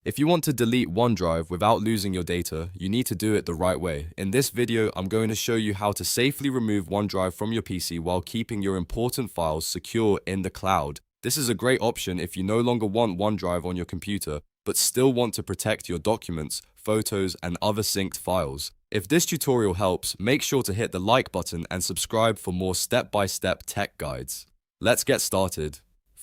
If you want to delete OneDrive without losing your data, you need to do it the right way. In this video, I'm going to show you how to safely remove OneDrive from your PC while keeping your important files secure in the cloud. This is a great option if you no longer want OneDrive on your computer, but still want to protect your documents, photos, and other synced files. If this tutorial helps, make sure to hit the like button and subscribe for more step-by-step tech guides. Let's get started.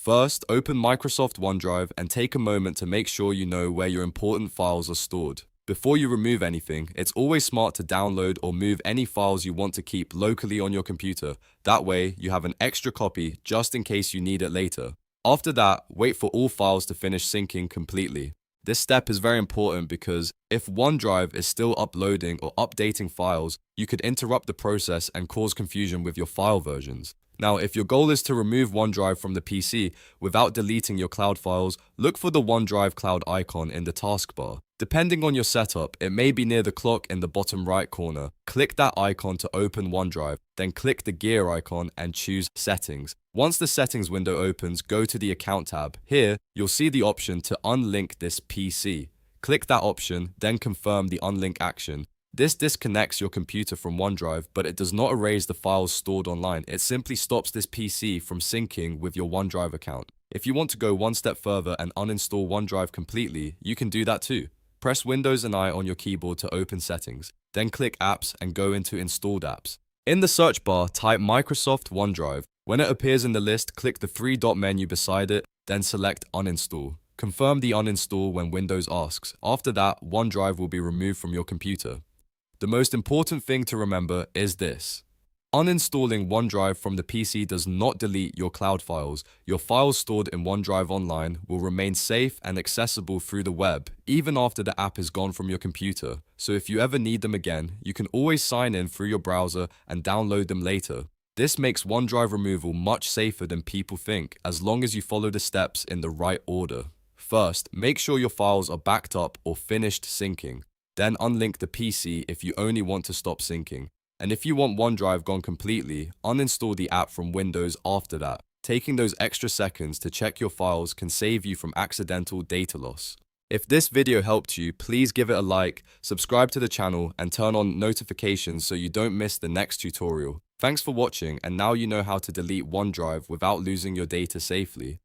First, open Microsoft OneDrive and take a moment to make sure you know where your important files are stored. Before you remove anything, it's always smart to download or move any files you want to keep locally on your computer. That way, you have an extra copy just in case you need it later. After that, wait for all files to finish syncing completely. This step is very important because if OneDrive is still uploading or updating files, you could interrupt the process and cause confusion with your file versions. Now, if your goal is to remove OneDrive from the PC without deleting your cloud files, look for the OneDrive cloud icon in the taskbar. Depending on your setup, it may be near the clock in the bottom right corner. Click that icon to open OneDrive, then click the gear icon and choose Settings. Once the Settings window opens, go to the Account tab. Here, you'll see the option to unlink this PC. Click that option, then confirm the unlink action. This disconnects your computer from OneDrive, but it does not erase the files stored online. It simply stops this PC from syncing with your OneDrive account. If you want to go one step further and uninstall OneDrive completely, you can do that too. Press Windows and I on your keyboard to open Settings, then click Apps and go into Installed Apps. In the search bar, type Microsoft OneDrive. When it appears in the list, click the three-dot menu beside it, then select Uninstall. Confirm the uninstall when Windows asks. After that, OneDrive will be removed from your computer. The most important thing to remember is this. Uninstalling OneDrive from the PC does not delete your cloud files. Your files stored in OneDrive Online will remain safe and accessible through the web, even after the app is gone from your computer. So if you ever need them again, you can always sign in through your browser and download them later. This makes OneDrive removal much safer than people think, as long as you follow the steps in the right order. First, make sure your files are backed up or finished syncing. Then unlink the PC if you only want to stop syncing. And if you want OneDrive gone completely, uninstall the app from Windows after that. Taking those extra seconds to check your files can save you from accidental data loss. If this video helped you, please give it a like, subscribe to the channel, and turn on notifications so you don't miss the next tutorial. Thanks for watching, and now you know how to delete OneDrive without losing your data safely.